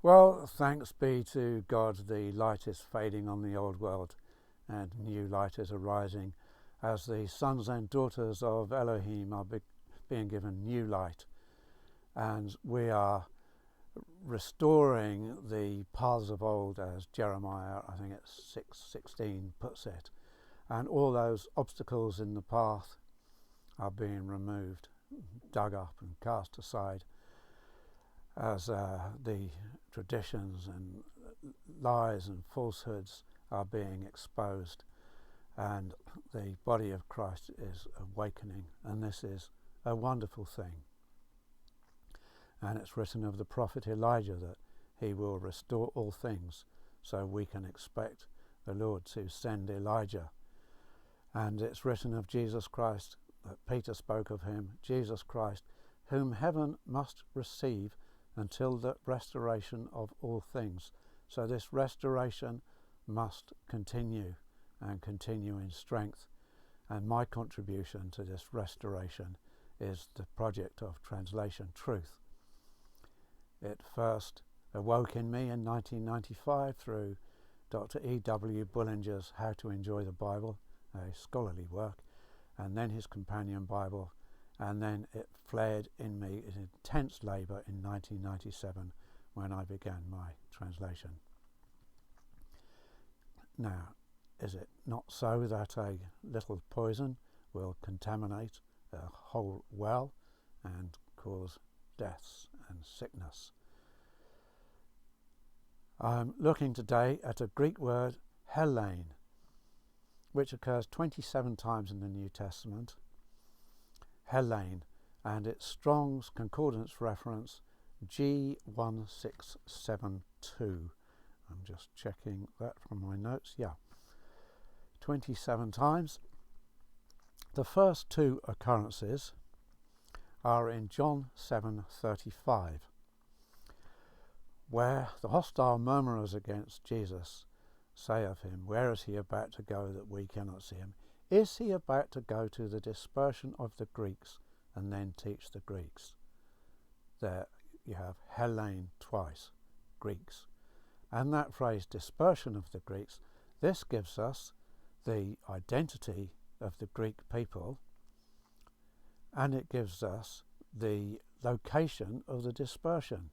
Well, thanks be to God, the light is fading on the old world and new light is arising as the sons and daughters of Elohim are being given new light, and we are restoring the paths of old, as Jeremiah, I think it's 6:16 puts it, and all those obstacles in the path are being removed, dug up and cast aside, as the traditions and lies and falsehoods are being exposed, and the body of Christ is awakening, and this is a wonderful thing. And it's written of the prophet Elijah that he will restore all things, so we can expect the Lord to send Elijah. And it's written of Jesus Christ, that Peter spoke of him, Jesus Christ, whom heaven must receive until the restoration of all things. So this restoration must continue and continue in strength. And my contribution to this restoration is the project of Translation Truth. It first awoke in me in 1995 through Dr. E.W. Bullinger's How to Enjoy the Bible, a scholarly work, and then his companion Bible, and then it flared in me in intense labour in 1997 when I began my translation. Now, is it not so that a little poison will contaminate a whole well and cause deaths and sickness? I'm looking today at a Greek word, Helene, which occurs 27 times in the New Testament. Helene, and its Strong's Concordance reference G1672. I'm just checking that from my notes. Yeah, 27 times. The first two occurrences are in John 7:35, where the hostile murmurers against Jesus say of him, "Where is he about to go that we cannot see him? Is he about to go to the dispersion of the Greeks and then teach the Greeks?" There you have Helene twice, Greeks. And that phrase, dispersion of the Greeks, this gives us the identity of the Greek people, and it gives us the location of the dispersion.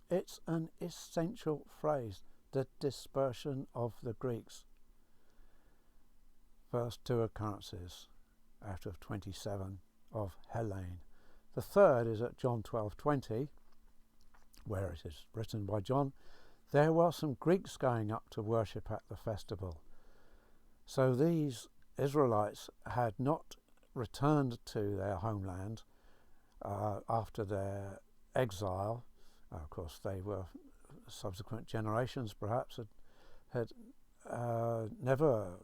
It's an essential phrase, the dispersion of the Greeks. First two occurrences out of 27 of Helene. The third is at John 12:20, where it is written by John, "There were some Greeks going up to worship at the festival." So these Israelites had not returned to their homeland after their exile. Of course, they were subsequent generations, perhaps, had never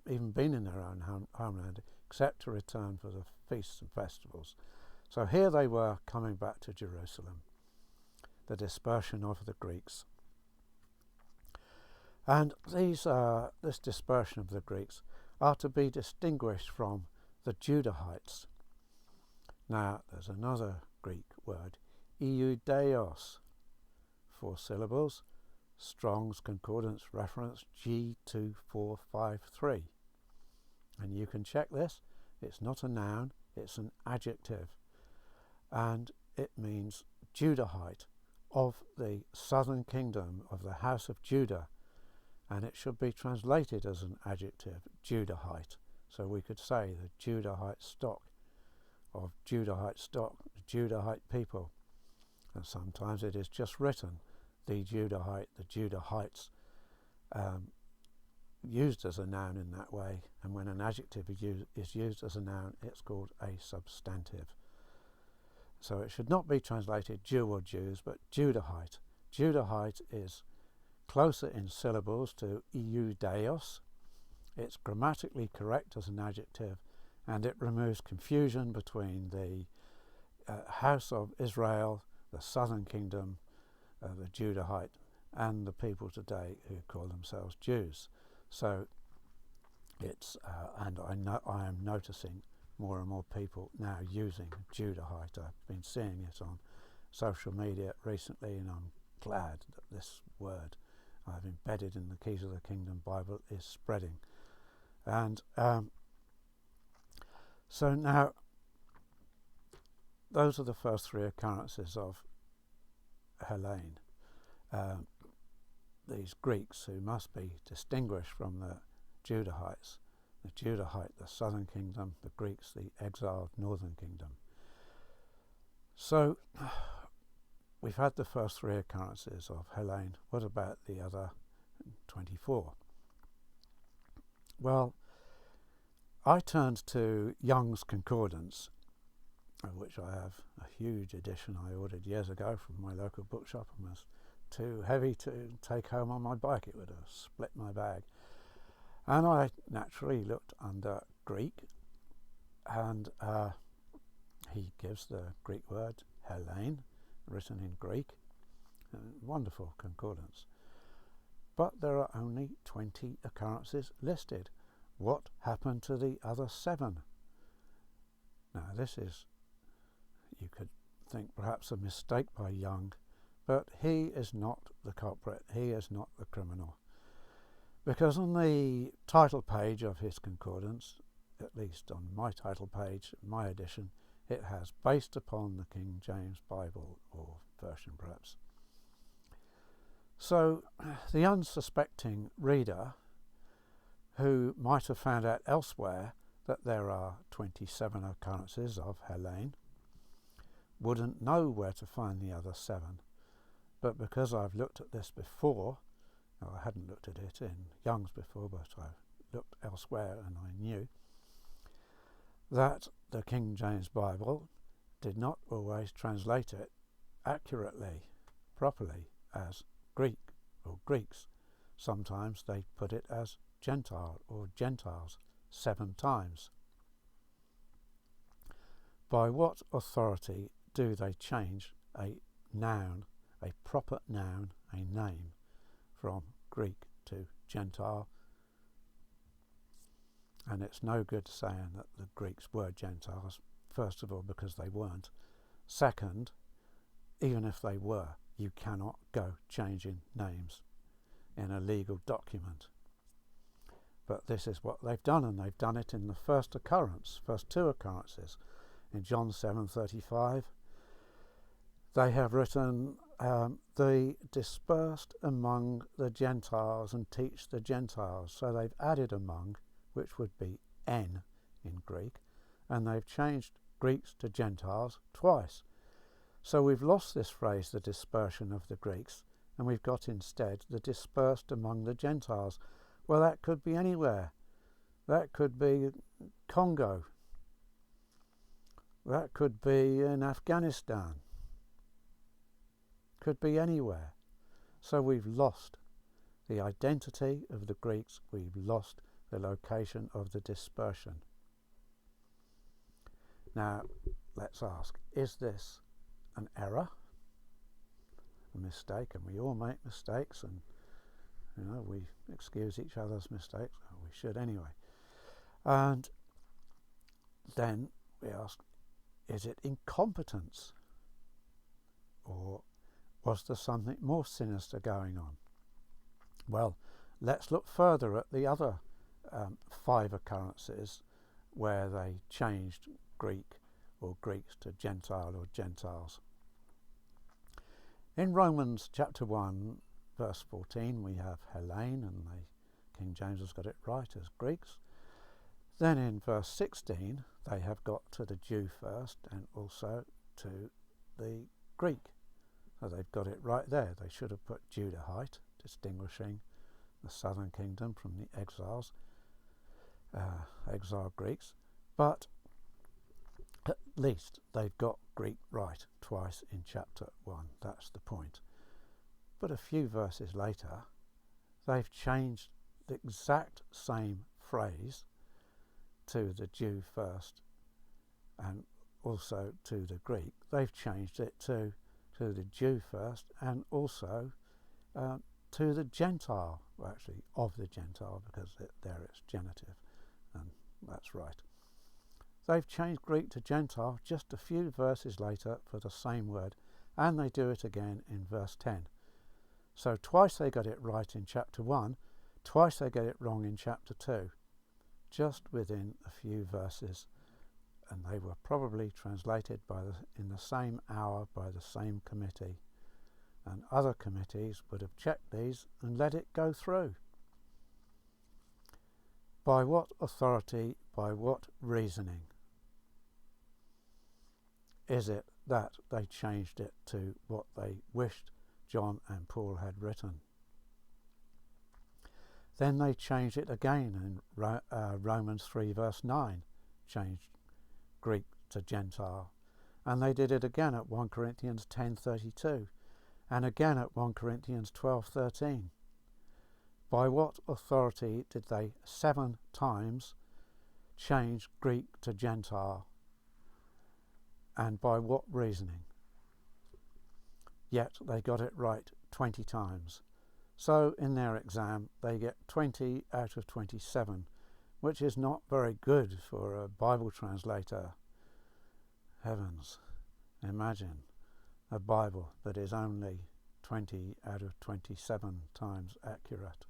even been in their own homeland, except to return for the feasts and festivals. So here they were coming back to Jerusalem, the dispersion of the Greeks. And this dispersion of the Greeks are to be distinguished from the Judahites. Now, there's another Greek word, Iudaios, 4 syllables, Strong's Concordance reference G2453. And you can check this, it's not a noun, it's an adjective. And it means Judahite, of the southern kingdom of the house of Judah. And it should be translated as an adjective, Judahite. So we could say the Judahite stock, Judahite people. And sometimes it is just written, the Judahites, used as a noun in that way. And when an adjective is used as a noun, it's called a substantive. So it should not be translated Jew or Jews, but Judahite. Judahite is closer in syllables to Iudaios. It's grammatically correct as an adjective, and it removes confusion between the house of Israel, the southern kingdom, the Judahite, and the people today who call themselves Jews. So it's, and I am noticing more and more people now using Judahite. I've been seeing it on social media recently, and I'm glad that this word I've embedded in the Keys of the Kingdom Bible is spreading. And so now, those are the first three occurrences of Helene. These Greeks who must be distinguished from the Judahites. The Judahite, the southern kingdom, the Greeks, the exiled northern kingdom. So we've had the first three occurrences of Helene. What about the other 24? Well, I turned to Young's Concordance, of which I have a huge edition I ordered years ago from my local bookshop and was too heavy to take home on my bike. It would have split my bag. And I naturally looked under Greek, and he gives the Greek word Helene, written in Greek. Wonderful concordance. But there are only 20 occurrences listed. What happened to the other 7? Now this is, you could think, perhaps a mistake by Young, but he is not the culprit, he is not the criminal. Because on the title page of his concordance, at least on my title page, my edition, it has based upon the King James Bible, or version perhaps. So the unsuspecting reader, who might have found out elsewhere that there are 27 occurrences of Helene, wouldn't know where to find the other 7. But because I've looked at this before, I hadn't looked at it in Young's before, but I've looked elsewhere, and I knew that the King James Bible did not always translate it accurately, properly, as Greek or Greeks. Sometimes they put it as Gentile or Gentiles 7 times. By what authority do they change a noun, a proper noun, a name, from Greek to Gentile? And it's no good saying that the Greeks were Gentiles, first of all because they weren't. Second, even if they were, you cannot go changing names in a legal document. But this is what they've done, and they've done it in the first two occurrences. In John 7:35, they have written, the dispersed among the Gentiles and teach the Gentiles. So they've added among, which would be N in Greek, and they've changed Greeks to Gentiles twice. So we've lost this phrase, the dispersion of the Greeks, and we've got instead the dispersed among the Gentiles. Well, that could be anywhere. That could be Congo. That could be in Afghanistan. Could be anywhere. So we've lost the identity of the Greeks. We've lost the location of the dispersion. Now, let's ask, is this an error? A mistake? And we all make mistakes, and we excuse each other's mistakes. Well, we should anyway. And then we ask, is it incompetence? Or was there something more sinister going on? Well, let's look further at the other 5 occurrences where they changed Greek or Greeks to Gentile or Gentiles. In Romans chapter 1 verse 14 we have Helene, and the King James has got it right as Greeks. Then in verse 16 they have got to the Jew first and also to the Greek. So they've got it right there. They should have put Judahite, distinguishing the southern kingdom from the exiled Greeks. But at least they've got Greek right twice in chapter 1. That's the point. But a few verses later, they've changed the exact same phrase to the Jew first and also to the Greek. They've changed it to the Jew first and also to the Gentile, well, actually of the Gentile, because there it's genitive, and that's right. They've changed Greek to Gentile just a few verses later for the same word, and they do it again in verse 10. So twice they got it right in chapter 1, twice they get it wrong in chapter 2, just within a few verses. And they were probably translated in the same hour by the same committee. And other committees would have checked these and let it go through. By what authority, by what reasoning is it that they changed it to what they wished John and Paul had written? Then they changed it again in Romans 3 verse 9, changed Greek to Gentile. And they did it again at 1 Corinthians 10:32 and again at 1 Corinthians 12:13. By what authority did they 7 times change Greek to Gentile? And by what reasoning? Yet they got it right 20 times. So in their exam they get 20 out of 27, which is not very good for a Bible translator. Heavens, imagine a Bible that is only 20 out of 27 times accurate.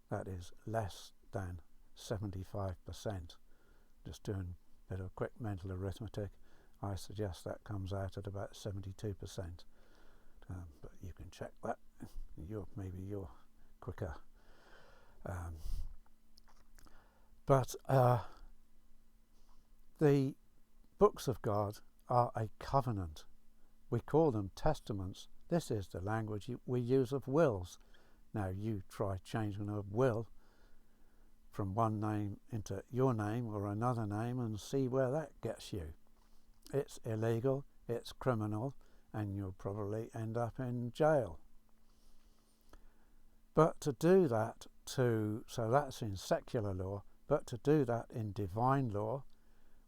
That is less than 75%. Just doing a bit of quick mental arithmetic, I suggest that comes out at about 72%. But you can check that. Maybe you're quicker. But the books of God are a covenant. We call them testaments. This is the language we use of wills. Now you try changing a will from one name into your name or another name and see where that gets you. It's illegal, it's criminal, and you'll probably end up in jail. But to do that so that's in secular law, but to do that in divine law,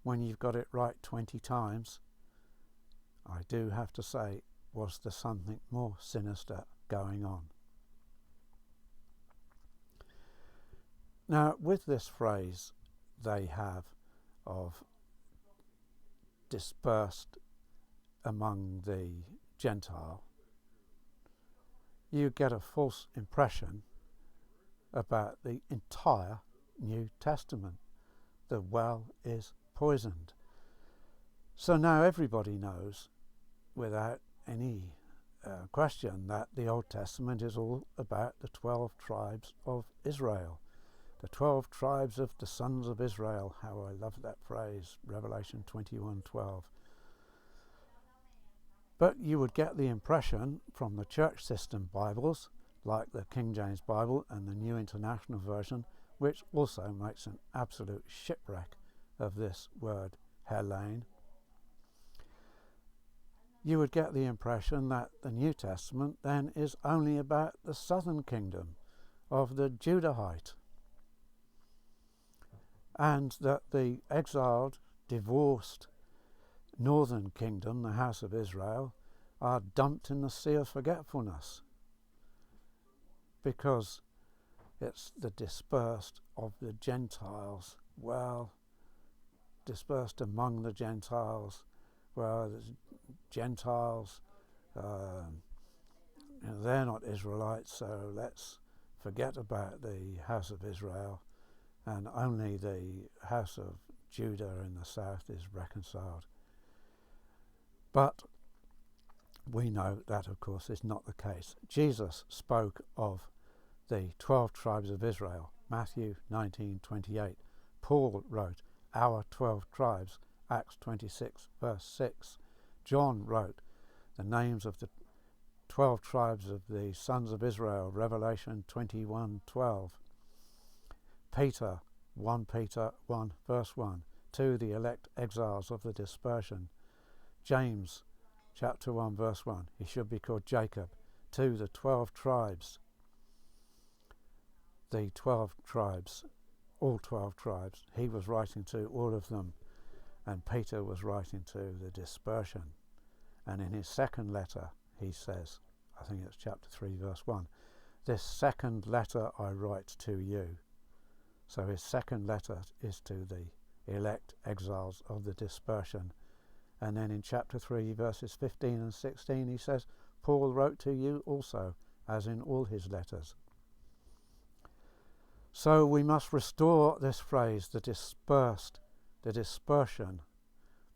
when you've got it right 20 times, I do have to say, was there something more sinister going on? Now, with this phrase they have of dispersed among the Gentile, you get a false impression about the entire New Testament. The well is poisoned. So now everybody knows, without any question, that the Old Testament is all about the 12 tribes of Israel. The 12 tribes of the sons of Israel. How I love that phrase, Revelation 21:12. But you would get the impression from the church system Bibles, like the King James Bible and the New International Version, which also makes an absolute shipwreck of this word Helene. You would get the impression that the New Testament then is only about the southern kingdom of the Judahite, and that the exiled, divorced northern kingdom, the house of Israel, are dumped in the sea of forgetfulness because it's the dispersed of the Gentiles. Well, dispersed among the Gentiles. Well, the Gentiles, they're not Israelites, so let's forget about the house of Israel, and only the house of Judah in the south is reconciled. But we know that, of course, is not the case. Jesus spoke of the 12 tribes of Israel, Matthew 19:28. Paul wrote, our 12 tribes, Acts 26 verse 6. John wrote the names of the 12 tribes of the sons of Israel, Revelation 21:12. Peter, 1 Peter 1 verse 1, to the elect exiles of the dispersion. James chapter 1 verse 1, he should be called Jacob, to the 12 tribes. The 12 tribes, all 12 tribes, he was writing to all of them, and Peter was writing to the dispersion. And in his second letter he says, I think it's chapter 3 verse 1, this second letter I write to you. So his second letter is to the elect exiles of the dispersion. And then in chapter 3 verses 15 and 16 he says, Paul wrote to you also, as in all his letters. So we must restore this phrase, the dispersion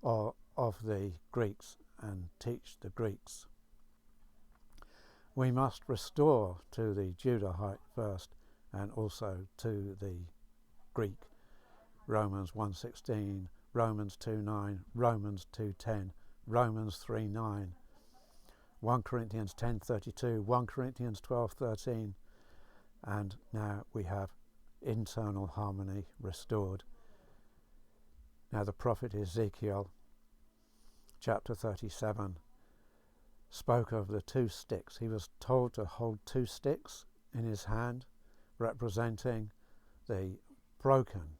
of the Greeks, and teach the Greeks. We must restore to the Judahite first and also to the Greek Romans 1:16, Romans 2:9, Romans 2:10, Romans 3:9, 1 Corinthians 10:32, 1 Corinthians 12:13, and now we have internal harmony restored. Now the prophet Ezekiel, chapter 37, spoke of the two sticks. He was told to hold two sticks in his hand, representing the broken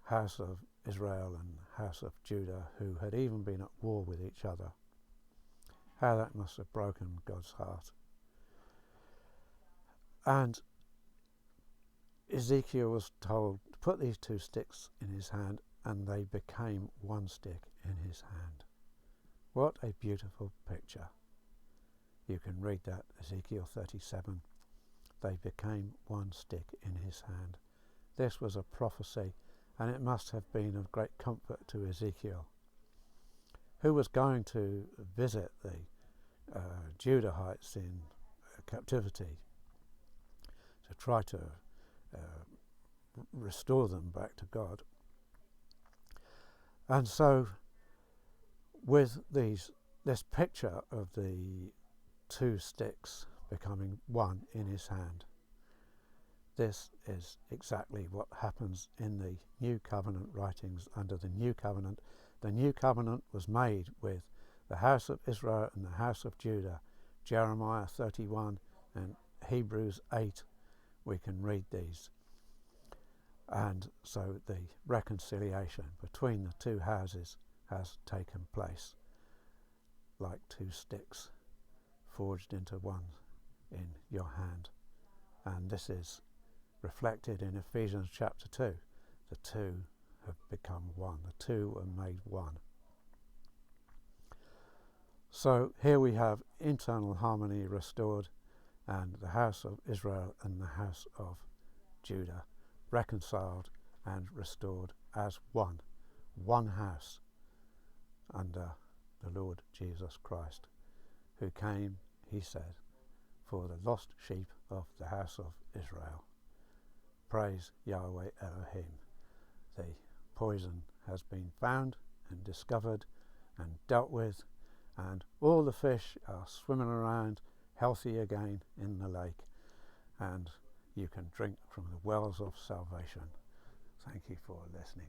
house of Israel and house of Judah, who had even been at war with each other. How that must have broken God's heart. And Ezekiel was told to put these two sticks in his hand, and they became one stick in his hand. What a beautiful picture. You can read that, Ezekiel 37. They became one stick in his hand. This was a prophecy, and it must have been of great comfort to Ezekiel, who was going to visit the Judahites in captivity to try to restore them back to God. And so with this picture of the two sticks becoming one in his hand, this is exactly what happens in the New Covenant writings under the New Covenant. The New Covenant was made with the house of Israel and the house of Judah. Jeremiah 31 and Hebrews 8, we can read these. And so the reconciliation between the two houses has taken place, like two sticks forged into one in your hand. And this is reflected in Ephesians chapter 2. The two have become one. The two are made one. So here we have internal harmony restored, and the house of Israel and the house of Judah reconciled and restored as one house under the Lord Jesus Christ, who came, he said, for the lost sheep of the house of Israel. Praise Yahweh Elohim. The poison has been found and discovered and dealt with, and all the fish are swimming around healthy again in the lake, and you can drink from the wells of salvation. Thank you for listening.